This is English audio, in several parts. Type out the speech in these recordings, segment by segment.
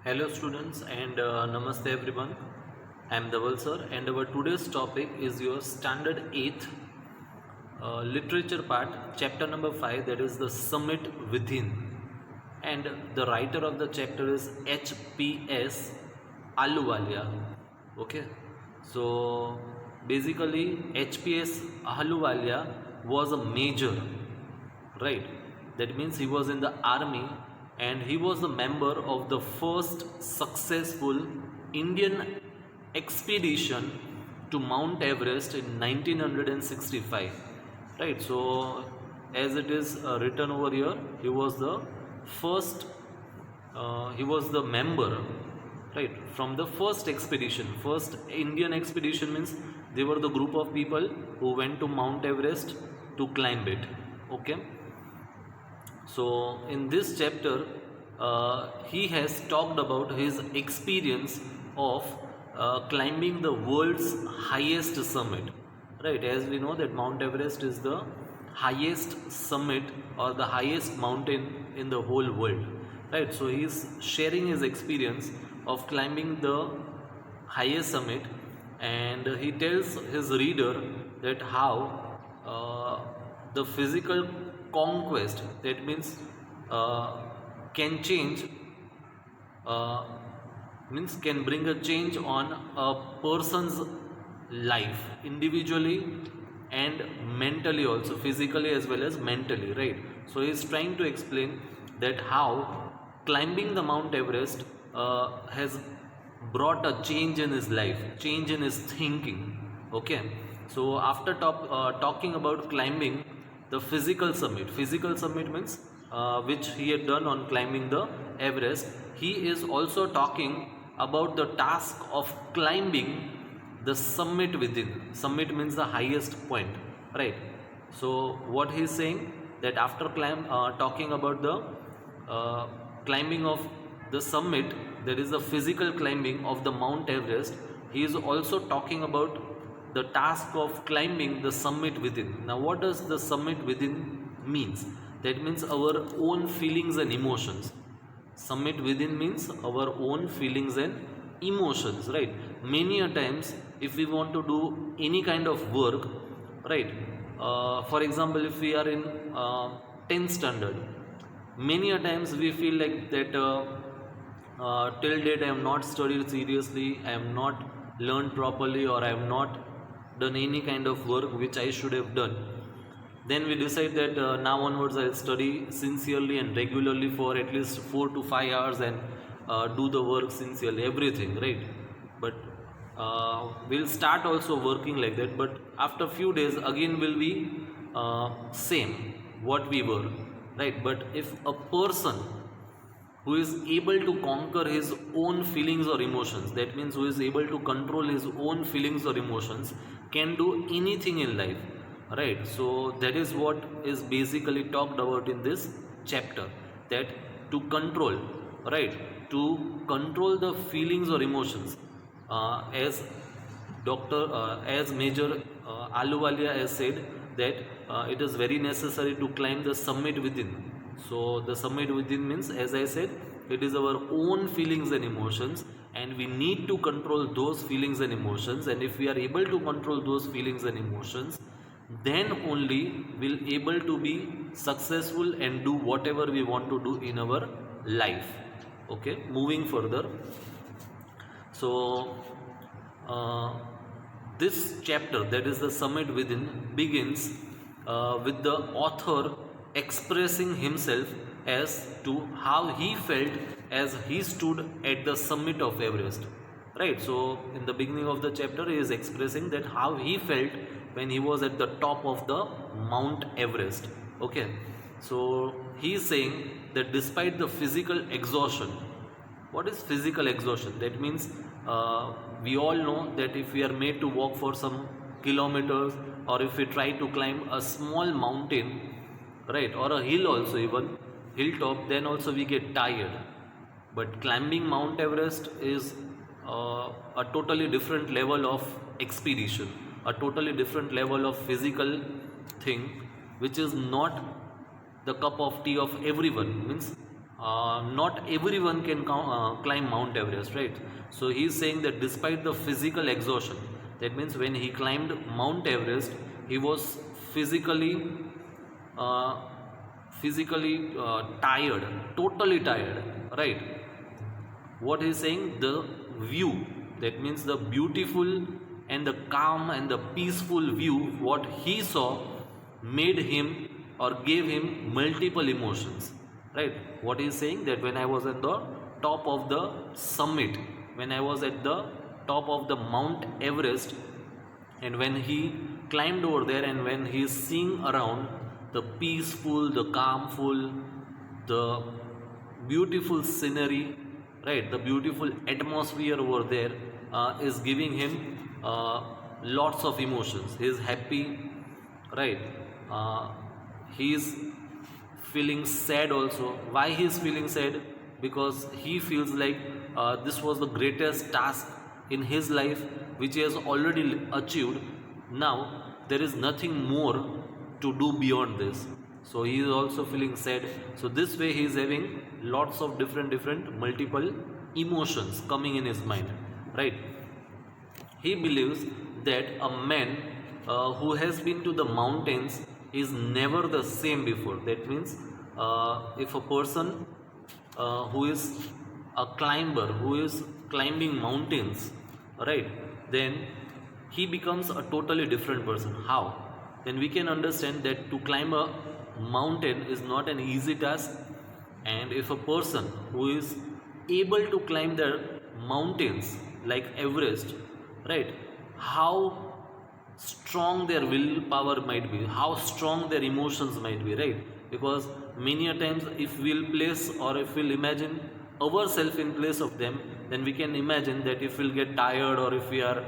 Hello students and namaste everyone. I am Dhaval sir and our today's topic is your standard 8th literature part, chapter number 5, that is the summit within, and the writer of the chapter is HPS Ahluwalia. Okay, so basically HPS Ahluwalia was a major, right? That means he was in the army and he was a member of the first successful Indian expedition to Mount Everest in 1965, right? So as it is written over here, he was the first he was the member, right, from the first expedition. First Indian expedition means they were the group of people who went to Mount Everest to climb it. Okay, so in this chapter he has talked about his experience of climbing the world's highest summit, right? As we know that Mount Everest is the highest summit or the highest mountain in the whole world, right? So he is sharing his experience of climbing the highest summit, and he tells his reader that how the physical conquest, that means can change, uh, means can bring a change on a person's life individually and mentally also, physically as well as mentally, right? So he is trying to explain that how climbing the Mount Everest has brought a change in his life, change in his thinking. Okay, so after talking about climbing the physical summit means which he had done on climbing the Everest, he is also talking about the task of climbing the summit within. Summit means the highest point, right? So what he is saying, that after talking about the climbing of the summit, that is the physical climbing of the Mount Everest, he is also talking about the task of climbing the summit within. Now what does the summit within means? That means our own feelings and emotions. Summit within means our own feelings and emotions, right? Many a times if we want to do any kind of work, right, for example if we are in 10th standard, many a times we feel like that till date I am not studied seriously, I am not learned properly, or I have not done any kind of work which I should have done. Then we decide that now onwards I'll study sincerely and regularly for at least 4 to 5 hours and do the work sincerely, everything, right? But we'll start also working like that, but after few days again will be same what we were, right? But if a person who is able to conquer his own feelings or emotions, that means who is able to control his own feelings or emotions, can do anything in life, right? So that is what is basically talked about in this chapter, that to control, right, to control the feelings or emotions, as as Major Ahluwalia has said, that it is very necessary to climb the summit within. So the summit within means, as I said, it is our own feelings and emotions, and we need to control those feelings and emotions. And if we are able to control those feelings and emotions, then only we'll able to be successful and do whatever we want to do in our life. Okay, moving further. So this chapter, that is the summit within, begins with the author expressing himself as to how he felt as he stood at the summit of Everest, right? So in the beginning of the chapter he is expressing that how he felt when he was at the top of the Mount Everest. Okay, so he is saying that despite the physical exhaustion. What is physical exhaustion? That means we all know that if we are made to walk for some kilometers, or if we try to climb a small mountain, right, or a hill also, even hilltop, then also we get tired. But climbing Mount Everest is a totally different level of expedition, a totally different level of physical thing, which is not the cup of tea of everyone. Means not everyone can climb Mount Everest, right? So he is saying that despite the physical exhaustion, that means when he climbed Mount Everest, he was physically uh, tired, totally tired, right? What he's saying, the view, that means the beautiful and the calm and the peaceful view what he saw made him or gave him multiple emotions, right? What he's saying, that when I was at the top of the summit, when I was at the top of the Mount Everest, and when he climbed over there and when he is seeing around the peaceful, the calmful, the beautiful scenery, right, the beautiful atmosphere over there is giving him lots of emotions. He is happy, right? uh, he is feeling sad also. Why he is feeling sad? Because he feels like this was the greatest task in his life which he has already achieved. Now there is nothing more to do beyond this, so he is also feeling sad. So this way he is having lots of different multiple emotions coming in his mind, right? He believes that a man who has been to the mountains is never the same before. That means if a person who is a climber, who is climbing mountains, right, then he becomes a totally different person. How? Then we can understand that to climb a mountain is not an easy task, and if a person who is able to climb the mountains like Everest, right, how strong their willpower might be, how strong their emotions might be, right? Because many a times if we'll place or if we'll imagine ourselves in place of them, then we can imagine that if we'll get tired or if we are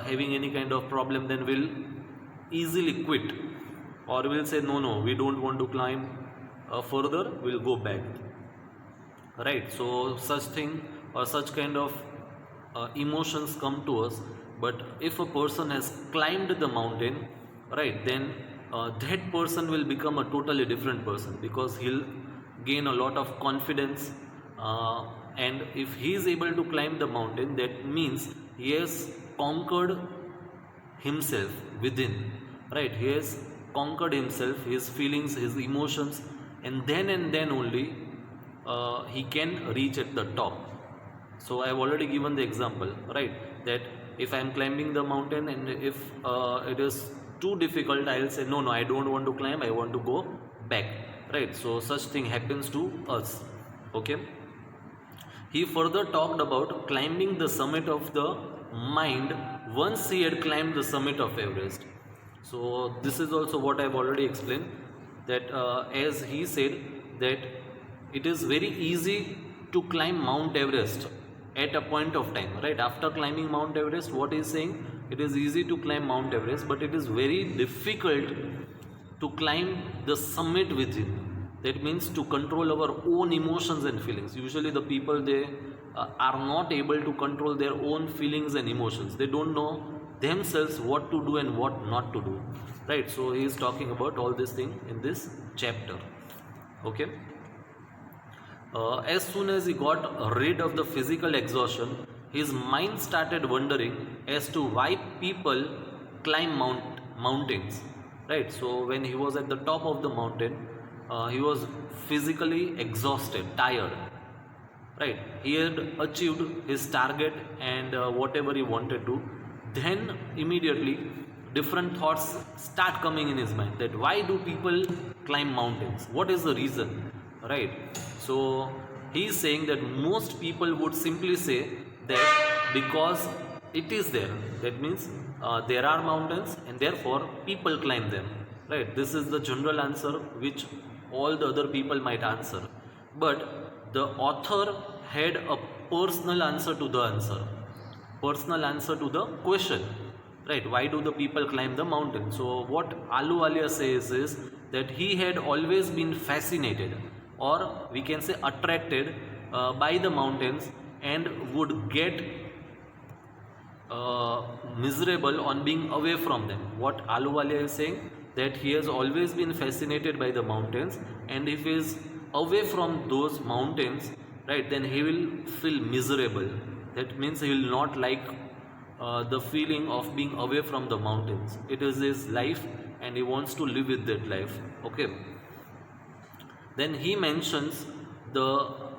having any kind of problem, then we'll easily quit, or we'll say no, we don't want to climb further, we'll go back, right? So such thing or such kind of emotions come to us. But if a person has climbed the mountain, right, then that person will become a totally different person, because he'll gain a lot of confidence, and if he is able to climb the mountain, that means he has conquered himself within, right? He has conquered himself, his feelings, his emotions, and then only he can reach at the top. So I have already given the example, right, that if I am climbing the mountain and if it is too difficult, I'll say no, I don't want to climb, I want to go back, right? So such thing happens to us. Okay. He further talked about climbing the summit of the mind once he had climbed the summit of Everest. So this is also what I have already explained, that as he said that it is very easy to climb Mount Everest at a point of time, right? After climbing Mount Everest, what he is saying, it is easy to climb Mount Everest, but it is very difficult to climb the summit within. That means to control our own emotions and feelings. Usually the people, they are not able to control their own feelings and emotions. They don't know themselves what to do and what not to do, right? So he is talking about all this thing in this chapter. Okay. As soon as he got rid of the physical exhaustion, his mind started wondering as to why people climb mountains, right? So when he was at the top of the mountain, he was physically exhausted, tired, right? He had achieved his target and whatever he wanted to. Then immediately different thoughts start coming in his mind, that why do people climb mountains? What is the reason, right? So he is saying that most people would simply say that because it is there. That means there are mountains and therefore people climb them, right? This is the general answer which all the other people might answer. But the author had a personal answer to the answer, personal answer to the question, right? Why do the people climb the mountain? So what Ahluwalia says is that he had always been fascinated, or we can say attracted by the mountains, and would get miserable on being away from them. What Ahluwalia is saying, that he has always been fascinated by the mountains, and if he is away from those mountains, right, then he will feel miserable. That means he will not like the feeling of being away from the mountains. It is his life and he wants to live with that life. Okay. Then he mentions the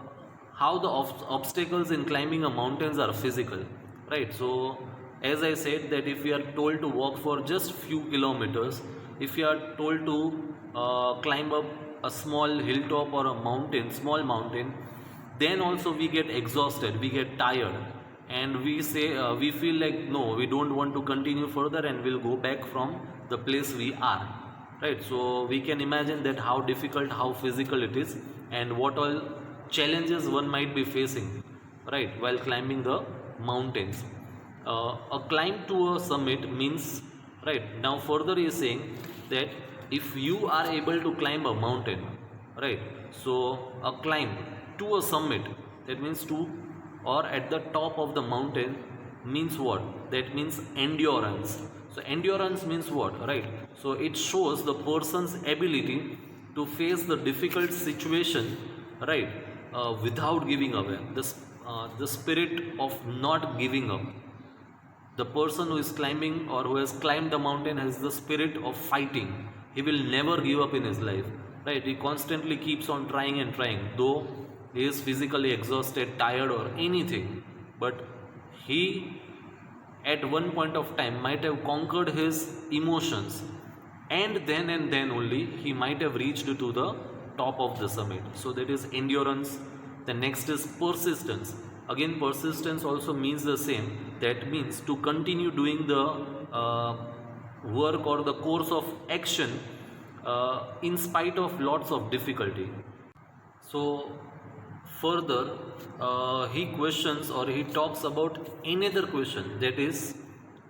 how the obstacles in climbing a mountains are physical, right? So as I said, that if we are told to walk for just few kilometers, if you are told to climb up a small hilltop or a mountain, small mountain, then also we get exhausted, we get tired, and we say we feel like no, we don't want to continue further and we'll go back from the place we are, right? So we can imagine that how difficult, how physical it is, and what all challenges one might be facing, right, while climbing the mountains. A climb to a summit means, right, now further he is saying that if you are able to climb a mountain, right, so a climb to a summit, that means to or at the top of the mountain, means what? That means endurance. So endurance means what, right? So it shows the person's ability to face the difficult situation, right, without giving away. The spirit of not giving up. The person who is climbing or who has climbed the mountain has the spirit of fighting. He will never give up in his life, right? He constantly keeps on trying and trying, though he is physically exhausted, tired, or anything. But he, at one point of time, might have conquered his emotions, and then only he might have reached to the top of the summit. So that is endurance. The next is persistence. Again, persistence also means the same. That means to continue doing the work or the course of action in spite of lots of difficulty. So further, he questions or he talks about another question, that is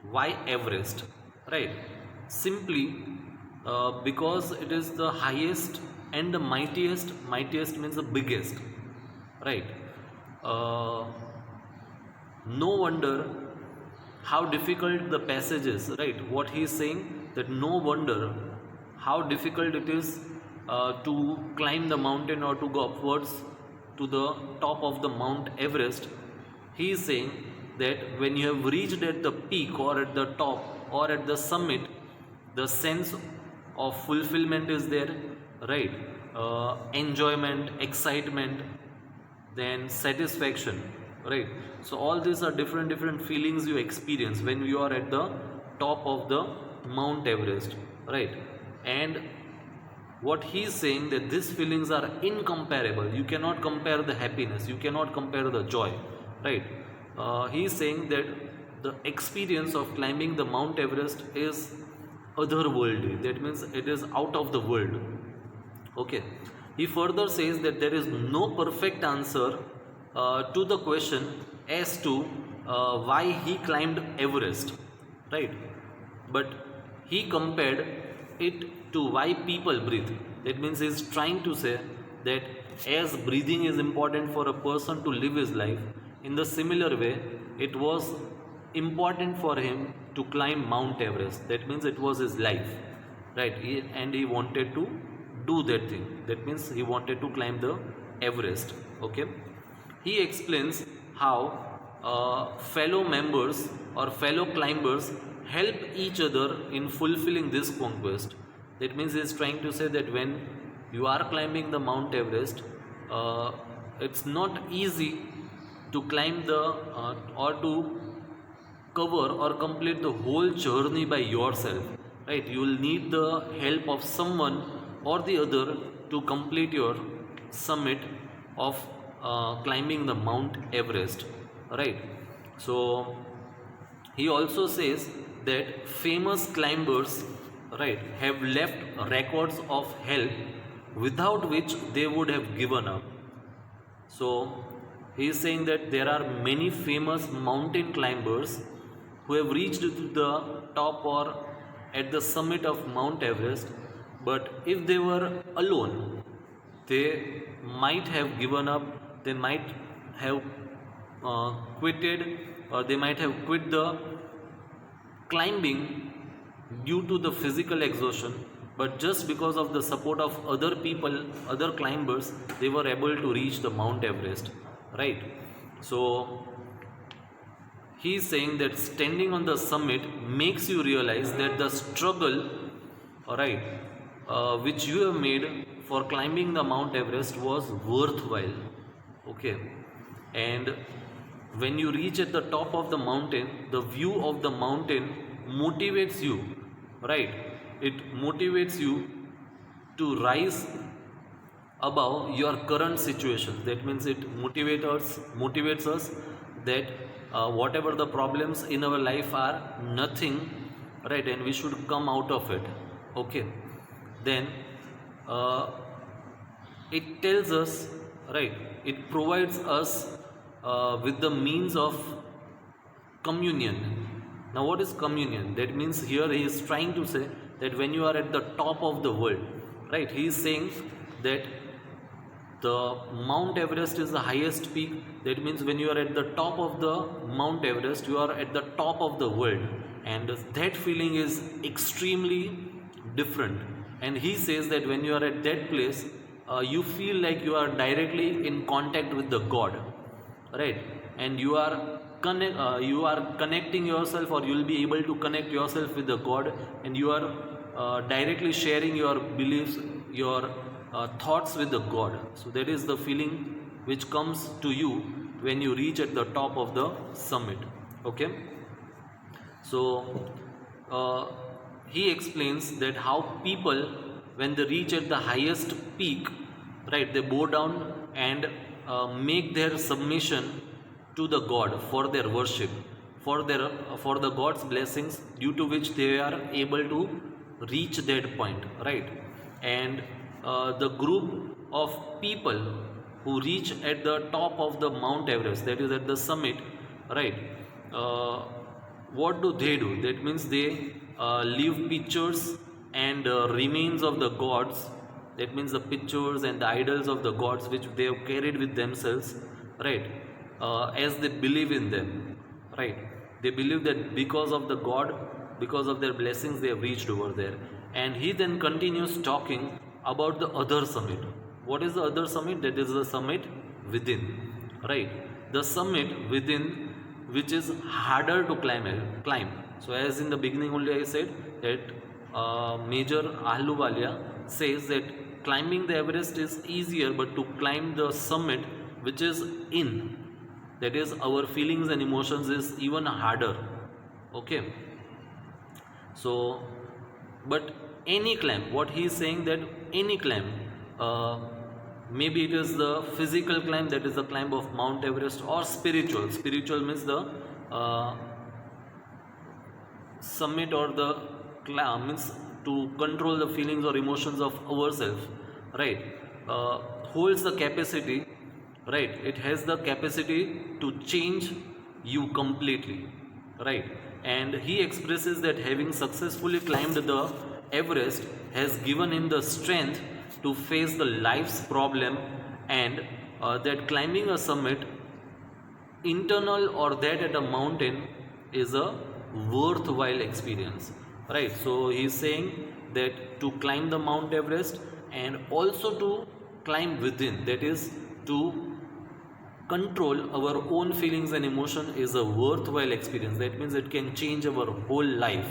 why Everest, right? Simply because it is the highest and the mightiest. Mightiest means the biggest, right? No wonder how difficult the passage is, right? What he is saying, that no wonder how difficult it is to climb the mountain or to go upwards to the top of the Mount Everest. He is saying that when you have reached at the peak or at the top or at the summit, the sense of fulfillment is there, right? Enjoyment, excitement, then satisfaction, right? So all these are different feelings you experience when you are at the top of the Mount Everest, right? And what he is saying, that these feelings are incomparable. You cannot compare the happiness, you cannot compare the joy, right? He is saying that the experience of climbing the Mount Everest is otherworldly. That means it is out of the world. Okay. He further says that there is no perfect answer to the question as to why he climbed Everest, right? But he compared it to why people breathe. That means he is trying to say that as breathing is important for a person to live his life, in the similar way, it was important for him to climb Mount Everest. That means it was his life, right? And he wanted to do that thing. That means he wanted to climb the Everest. Okay. He explains how fellow members or fellow climbers help each other in fulfilling this conquest. That means he is trying to say that when you are climbing the Mount Everest, it's not easy to climb the or to cover or complete the whole journey by yourself, right? You will need the help of someone or the other to complete your summit of climbing the Mount Everest, right? So he also says that famous climbers, right, have left records of help without which they would have given up. So he is saying that there are many famous mountain climbers who have reached to the top or at the summit of Mount Everest, but if they were alone, they might have given up, they might have quitted, or they might have quit the climbing due to the physical exhaustion, but just because of the support of other people, other climbers, they were able to reach the Mount Everest, right? So he is saying that standing on the summit makes you realize that the struggle, all right, which you have made for climbing the Mount Everest was worthwhile. Okay, and when you reach at the top of the mountain, the view of the mountain motivates you, right? It motivates you to rise above your current situation. That means it motivates us that whatever the problems in our life are nothing, right, and we should come out of it. Okay, then uh, it tells us, right, it provides us with the means of communion. Now what is communion? That means here he is trying to say that when you are at the top of the world, right, he is saying that the Mount Everest is the highest peak. That means when you are at the top of the Mount Everest, you are at the top of the world, and that feeling is extremely different. And he says that when you are at that place, you feel like you are directly in contact with the God, right? And you are connecting yourself, or you will be able to connect yourself with the God, and you are directly sharing your beliefs, your thoughts with the God. So that is the feeling which comes to you when you reach at the top of the summit. Okay, so he explains that how people, when they reach at the highest peak, right, they bow down and make their submission to the God for their worship, for the God's blessings, due to which they are able to reach that point, right? And the group of people who reach at the top of the Mount Everest, that is at the summit, right, what do? That means they leave pictures and remains of the gods. That means the pictures and the idols of the gods which they have carried with themselves, right, as they believe in them, right? They believe that because of the God, because of their blessings, they have reached over there. And he then continues talking about the other summit. What is the other summit? That is the summit within, right? The summit within, which is harder to climb. So as in the beginning only I said that Major Ahluwalia says that climbing the Everest is easier, but to climb the summit, which is in, that is our feelings and emotions, is even harder. Okay, so but any climb, what he is saying, that any climb, maybe it is the physical climb, that is the climb of Mount Everest, or spiritual means the summit, or the climb means to control the feelings or emotions of ourselves, right, holds the capacity, right, it has the capacity to change you completely, right? And he expresses that having successfully climbed the Everest has given him the strength to face the life's problem, and that climbing a summit, internal or that at a mountain, is a worthwhile experience, right? So he is saying that to climb the Mount Everest and also to climb within, that is to control our own feelings and emotion, is a worthwhile experience. That means it can change our whole life.